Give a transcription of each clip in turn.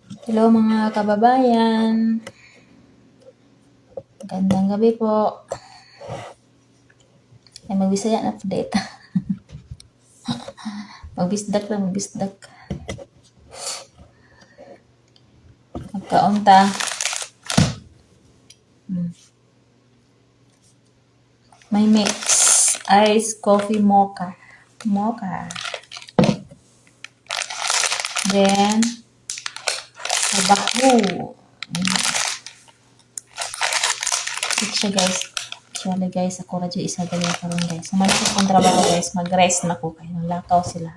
Hello mga kababayan. Magandang gabi po. Ay magbisaya na update. Magbisdak lang, magbisdak. Magkaunta. May mix. Ice coffee mocha. Mocha. Then, may baku. Ito siya guys. Actually guys, ako radyo isa gali karon guys. Sumalit akong trabaho guys. Mag-rest na ko kayo. Nalakaw sila.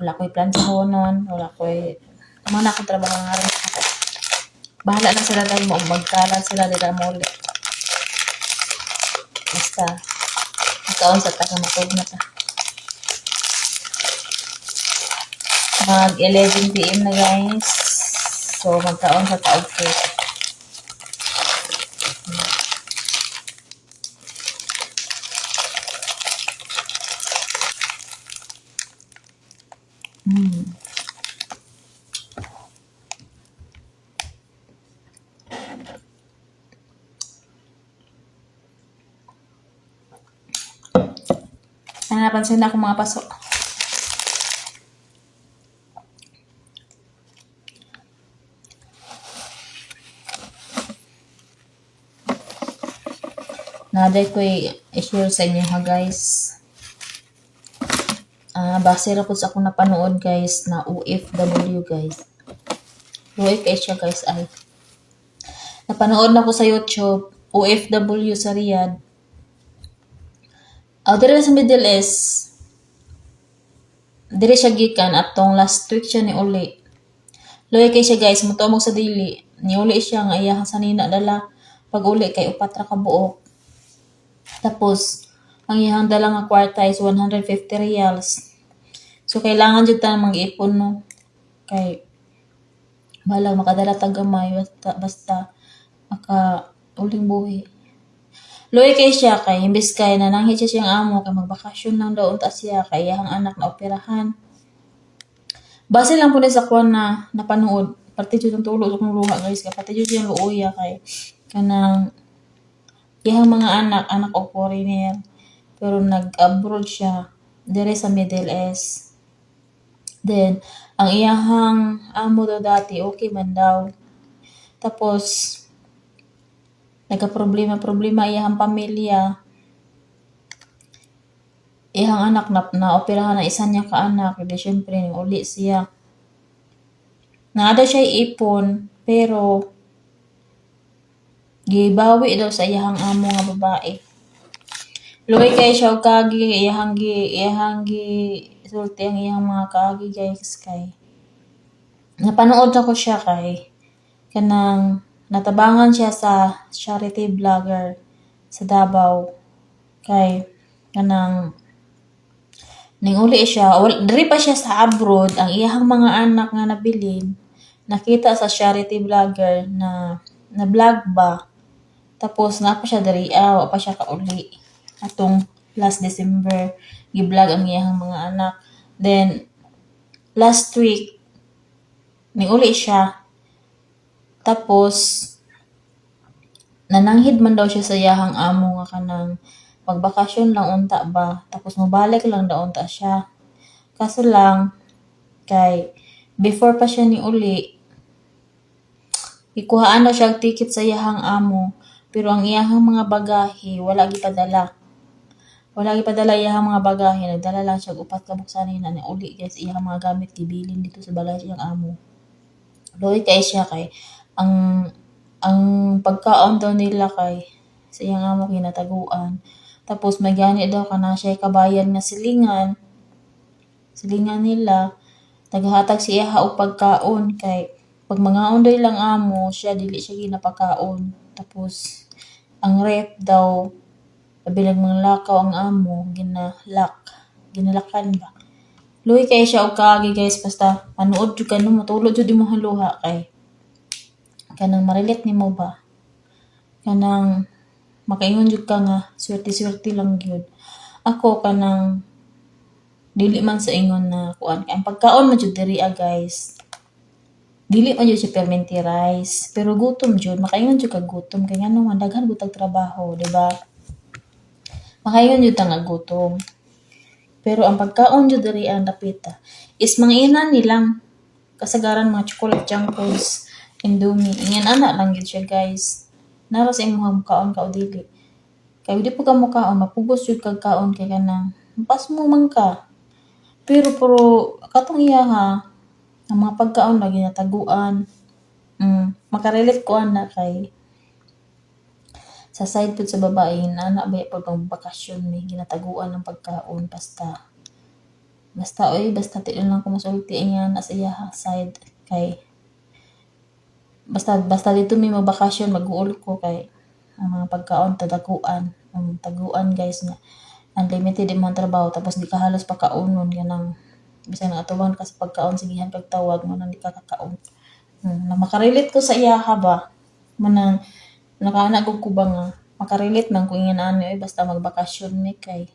Wala ko'y plan sa honon. Wala ko'y... Kumana akong trabaho nga rin ako. Bahala na sila dahil mo. Magkalan sila nila mo ulit. Basta. Magkaon sa taga matog na ta. Mag 11 PM na guys. So magkaon sa taog ko. Napansin na ako mga paso. Naday ko i-share sa inyo ha guys. Base ra po sa akong napanood guys na OFW guys. OFW siya guys ay. Napanood na ko sa YouTube, OFW sa Riyadh. Dire sa Middle East, dire siya gikan atong last week siya ni uli. Loy kay siya guys, mutumog sa dili. Ni uli siya nga iyang sanina dala pag uli kay upat ra ka buok. Tapos ang iyang dala nga kwarta is 150 reals. So kailangan jud ta mag-ipon no. Kay bala makadala tag gamay basta maka uling buhi. Loy kay siya kay imbes kay nananghit siya siyang amo kay magbakasyon lang daw unta siya kay iyang anak na operahan. Base lang po sa kwan na napanood, parte jud ang tulo kong luha guys, kay pati jud yung luoya kay kanang iyang mga anak og foreigner pero nag-abroad siya dire sa Middle East. Then ang iyang amo daw dati okay man daw. Tapos nagka-problema iyang pamilya. Iyang anak na operahan ng isa niya ka anak, di syempre uli siya. Naada siya ipon pero gibawi daw sa iyang amo nga babae. Luoy kay siya og kagi iyang gi sulti ang iyang mga kagi guys kay napanood ako siya kay kanang natabangan siya sa charity vlogger sa Davao kay kanang ning uli siya diri pa siya sa abroad ang iyang mga anak nga nabilin nakita sa charity vlogger na vlog ba tapos na pa siya diri wa pa siya kauli atong last December gi-vlog ang iyang mga anak then last week ning uli siya tapos, nananghid man daw siya sa iyahang amo nga kanang magbakasyon lang unta ba. Tapos mabalik lang daw unta siya. Kaso lang, kay before pa siya ni uli, ikuhaan na siya ticket sa iyahang amo. Pero ang iyahang mga bagahe, wala gipadala. Wala gipadala iyahang mga bagahe. Nagdala lang siya upat ka buksanin na ni uli guys. Iyahang mga gamit gibilin dito sa balay siyang amo. Loy kay siya kay ang pagkaon daw nila kay sa iyang amo kinataguan. Tapos may gani daw kana siya kabayan nga silingan. Silingan nila naghatag siya og pagkaon kay pag mga undoy lang amo siya dili siya ginapakaon. Tapos ang rep daw bilang mga lakaw ang amo ginalakan ba. Luhi kay siya og kagi guys basta panood jud kanu matulog jud imong haluha kay kanang marilit nimo ba kanang makaingon jud ka nga swerte-swerte lang gyud ako dili man sa ingon na kuan kay ang pagkaon man jud diri guys dili man jud siya permanente rice, pero gutom jud, makaingon jud kag gutom kay ngano man daghan gud tag trabaho, di ba? Makaingon jud ta nga gutom. Pero ang pagkaon jud diri ang dapita is manginan nilang kasagaran mga chocolate junk foods, Indomie. Ingan ana lang gid siya guys. Nara sa imong kaon ka o dili. Kay di po ka mo kaon, mapugos jud kag kaon kay kanang pas mo man ka. Pero katong iya ha, ang mga pagkaon lagi nataguan. Makarelate ko ana kay sa side pud sa babae ana ba pag bakasyon may ginataguan ng pagkaon basta basta ti lang ko masulti nga na sa iya side kay basta dito may magbakasyon mag-uul ko kay ang mga pagkaon tadaguan ang taguan guys nga unlimited imong trabaho tapos di ka halos pakaunon ganang bisan nga atuban ka sa pagkaon sigihan kag tawag mo nang di ka kakaon. Na makarelate ko sa iya ha ba manang nakaana ko ba nga makarelate man ko ingin ani basta magbakasyon mi kay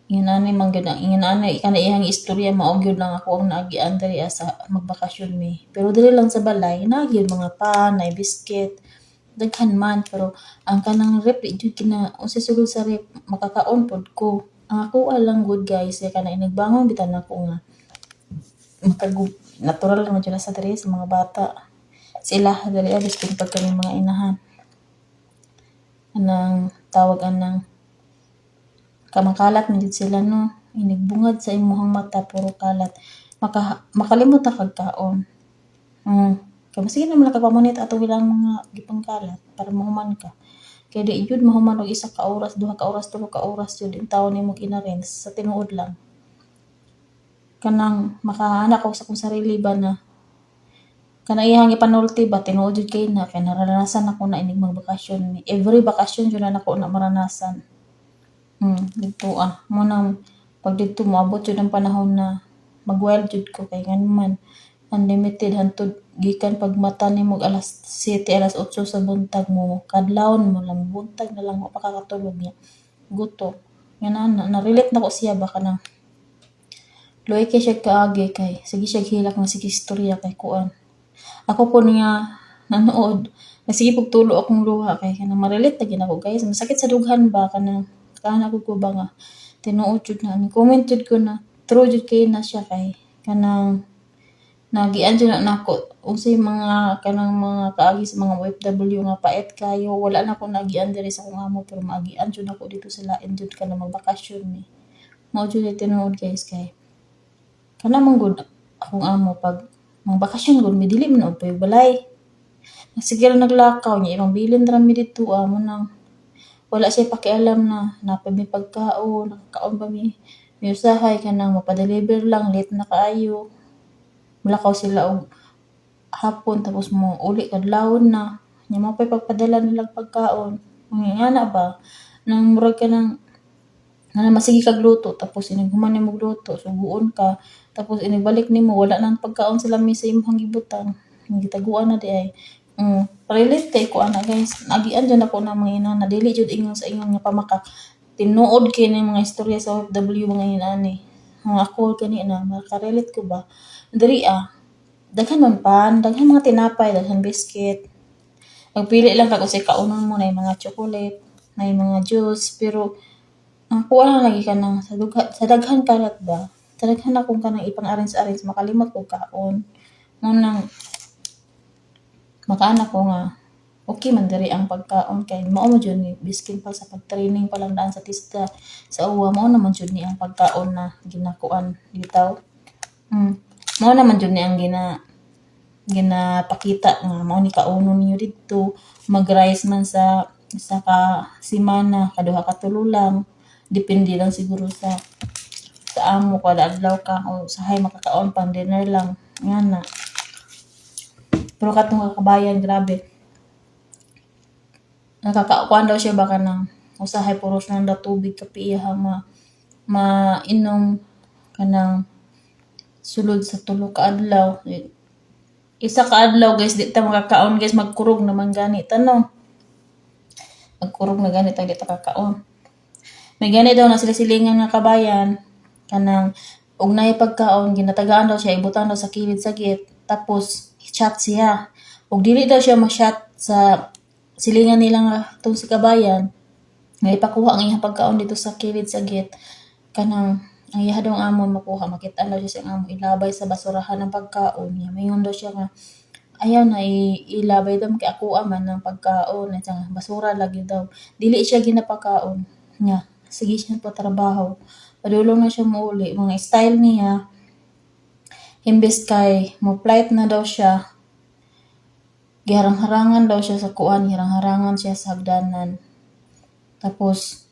ingin ani man gyud ingin ani kana iyang istorya mao gyud lang ako ang naagian diri sa magbakasyon mi pero dili lang sa balay nagyud mga pan nay biscuit daghan man pero ang kanang rep di jud kina unsay sulod sa rep makakaon pod ko ang ako lang good guys kay kana inigbangon bitan ako nga natural naman dyan sa diri sa mga bata sila dali biskin pag kami mga inahan anang tawag anang kamakalat man jud sila no inigbungad sa imong mata puro kalat makalimot ta kag kaon kay sige naman nakapamunit ato bilang mga gipang kalat para mahuman ka kay di jud mahuman og 1 ka oras 2 ka oras 3 ka oras jud in taon nimo ginarens sa tinuod lang kanang makaana ko sa kong sarili ba na kana iyang ipanulti ba tinuod jud kay na kay naranasan ako na inig magbakasyon every bakasyon jud na ako na maranasan dito mo nang pag dito moabot jud ang panahon na mag-wild jud ko kay ngano man unlimited hantod gikan pag mata nimo alas 7 alas 8 sa buntag mo kadlawon mo lang buntag na lang mapakakatulog niya guto ngana na relate na ko siya ba kanang luoy kay siya kaagi kay sige siya hilak nga sige istorya kay kuan ako po niya nanood sige pagtulo akong luha kay kanang ma-relate na gid ako guys masakit sa dughan ba kanang kana ko ba nga tinuod jud na comment jud ko na true jud kay na siya kay kanang nagian jud na nako unsay mga kanang mga kaagi sa mga OFW nga paet kayo wala na ko nagian diri sa akong amo pero maagian jud ako dito sa lain jud kana magbakasyon ni mao jud tinuod guys kay kana man gud akong amo pag mga bakasyon gud midili man og balay sige ra naglakaw niya ibang bilin ra mi dito mo nang wala siya pakialam na napami pagkaon nakakaon pa mi usahay kanang mapadeliver lang late na kaayo mulakaw sila og hapon tapos mo uli kadlawon na nya mapay pagpadala nilang pagkaon ngana ba nang murag ka nang masigi kag luto tapos inighuman nimo luto suguon ka tapos inibalik nimo wala nang pagkaon sa lamesa imong gibutan gitaguan na di ay relate kay ko ana guys nagian jud ako na mga ina na dili jud ingon sa ingon nga pamakak tinuod kay ni mga istorya sa OFW mga inani ako kani na makarelate ko ba diri daghan man pan daghan mga tinapay daghan biscuit magpili lang kag usay kaunon mo na mga chocolate na mga juice pero ako lagi ka nang sa daghan kalat ba sa daghan akong kanang ipang-arrange makalimot ko kaon mo nang makaana ko nga okay man diri ang pagkaon kay mao man jud ni biskin pa sa pag-training pa lang daan sa tista sa uwa mao naman jud ni ang pagkaon na ginakuan bitaw mao naman jud ni ang ginapakita nga mao ni kauno niyo didto mag-rice man sa ka semana kaduha ka tulo lang depende lang siguro sa amo kada adlaw ka o sahay makakaon pang dinner lang ngana pero katong kabayan grabe nakakakuan daw siya baka nang usahay puros nang daw tubig kapi iya mainom kanang sulod sa tulo ka adlaw isa ka adlaw guys di ta makakaon guys magkurog naman gani tanong magkurog na gani ta di ta kakaon may gani daw na sila-silingan nga kabayan kanang og naay pagkaon ginatagaan daw siya ibutan daw sa kilid sa gate Tapos chat siya. Ug dili daw siya ma-shot sa silingan nila nga tong si kabayan. Nga ipakuha ang iyang pagkaon dito sa kilid sa gate. Kanang ang iya daw ang amon makuha, makita daw siya sa amon ilabay sa basurahan ng pagkaon niya. Mayon daw siya nga ayaw na ilabay daw kay ako man ng pagkaon at nga basura lagi daw. Dili siya ginapakaon niya. Sige siya pa trabaho. Padulong na siya muuli. Mga style niya, imbes kay mo flight na daw siya, giharang-harangan daw siya sa kuan, giharang-harangan siya sa hagdanan. Tapos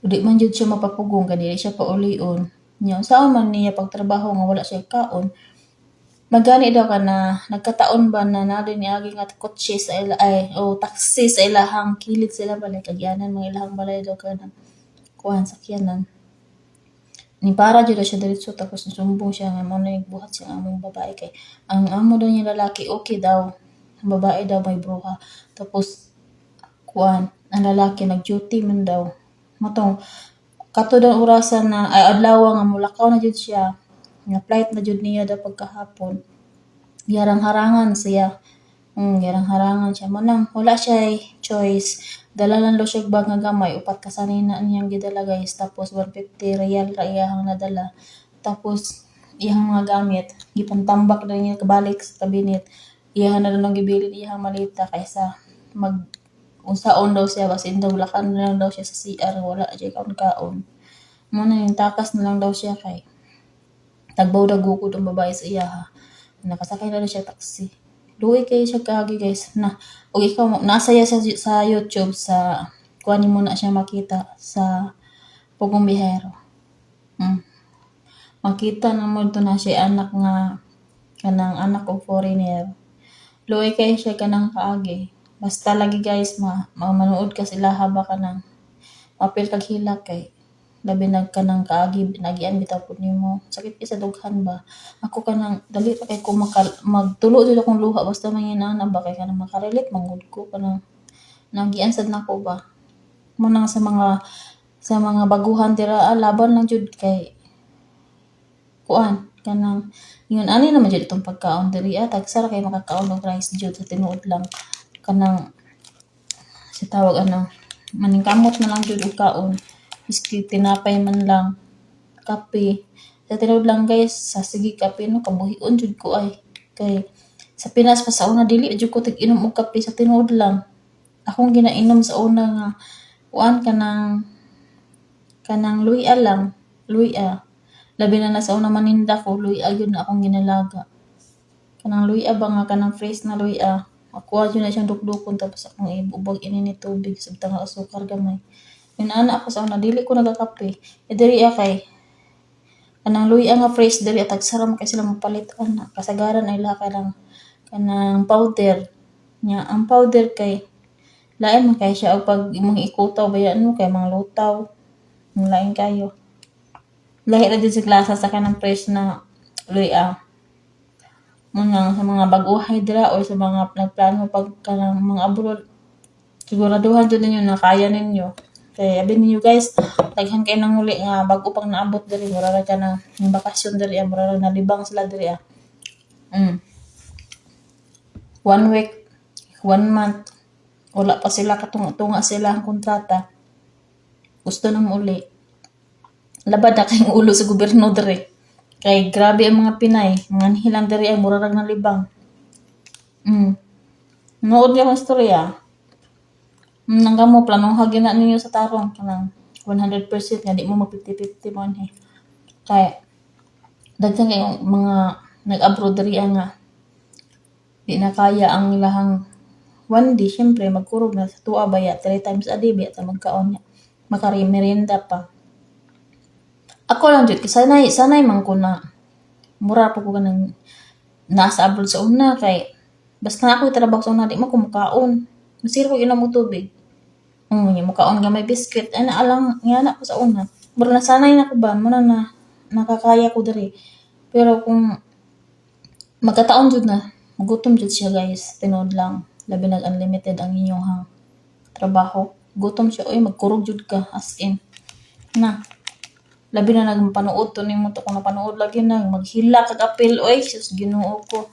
di man jud siya mapapugong kay siya paulion. Nya saan man niya pagtrabaho nga wala siya kaon. Magani daw ka na nagkataon ba na nadin niagi nga kotse sa ila taxi sa ilahang kilid sila balay kagyanan mga ilahang balay daw ka na kuan sakyanan. Ni para jud siya diretso tapos sumbong siya nga mo na nagbuhat siya ang among babae kay ang amo daw niya lalaki okay daw. Ang babae daw may bruha. Tapos kuan ang lalaki nag-duty man daw. Matong kato daw orasan na ay adlaw nga mulakaw na jud siya. Nga flight na jud niya daw pagkahapon. Giharang-harangan siya. Giharang-harangan siya. Manang wala siya choice. Dala lang daw siya bag nga gamay. Upat kasanina niyang gidala guys. Tapos 150 real ra iyahang nadala. Tapos iyahang mga gamit. Gipantambak na niya kabalik sa kabinet. Iyahang na lang gibilin iyahang malita kaysa unsaon daw siya. Basin daw lakan na lang daw siya sa CR. Wala siya kaon-kaon. Muna yung takas na lang daw siya kay tagbaw dagukod ang babae sa iya ha. Nakasakay na siya taxi. Luwi kayo siya kagi guys. O ikaw, nasa sa YouTube sa kuhanin mo na siya makita sa Pugong Bihero. Makita na mo ito na siya anak nga kanang anak o foreigner. Luwi kayo siya kanang kaagi. Basta lagi guys manood ka sila haba kanang mapil kag hilak kay labi kanang kaagi binagian bitaw pud nimo sakit sa dughan ba ako kanang dali pa kay ko magtulo jud akong luha basta manginana ba kay kanang makarelate mangud ko kanang nagian sad nako ba mo nang sa mga baguhan dira laban lang jud kay kuan kanang yun ani naman jud itong pagkaon diri tagsara kay makakaon og rice jud sa tinuod lang kanang si tawag maningkamot na lang jud og kaon iski tinapay man lang kape sa tinuod lang guys sa sige kape no kabuhion jud ko ay kay sa Pinas pa sa una dili jud ko tig-inom og kape sa tinuod lang akong ginainom sa una nga kuan kanang luya lang luya labi na sa una maninda ko luya yun na akong ginalaga kanang luya ba nga kanang fresh na luya ako yun na siyang dukdukon tapos akong ibubog ini tubig sabtang asukar gamay yun ana ako sa una dili ko nagakape diri kay kanang luya nga fresh diri tagsaram kay sila mapalit ana kasagaran ay la kanang powder nya ang powder kay lain man kay siya og pag mga ikutaw bayan mo kay mga lutaw lain kayo lahi ra jud sa klase sa kanang fresh na luya muna sa mga baguhay dira o sa mga nagplano pag kanang mga abroad siguraduhan jud ninyo na kaya ninyo kay abi ninyo guys daghan kay nang uli nga bago pang naabot diri mura ra ka na ng bakasyon diri mura ra nalibang sila diri 1 week 1 month wala pa sila katunga sila ang kontrata gusto nang uli labad na kayong ulo sa gobyerno diri kay grabe ang mga Pinay mga hilang diri ay mura ra nalibang nood niya ang istorya nangga mo planong hagina ninyo sa tarong kanang 100% nga di mo mag-50-50 mo kaya daghan kay mga nag-abroad diri nga di na kaya ang ilahang one day syempre magkurog na sa tuwa baya 3 times a day biya ta magkaon niya merienda pa ako lang jud sanay man ko na mura pa ko kanang nasa abroad sa una kay basta ako trabaho sa una di mo ko mukaon masira ko inom og tubig yung mukaon nga may biscuit ana alang nga ko sa una mura nasanay na ko ba mo na nakakaya ko diri pero kung magkataon jud na gutom jud siya guys tinuod lang labi nag unlimited ang inyong trabaho gutom siya oy magkurog jud ka as in na Labi na nagpanood to nimo to kung napanood lagi na maghila kag apil oy sus Ginoo ko.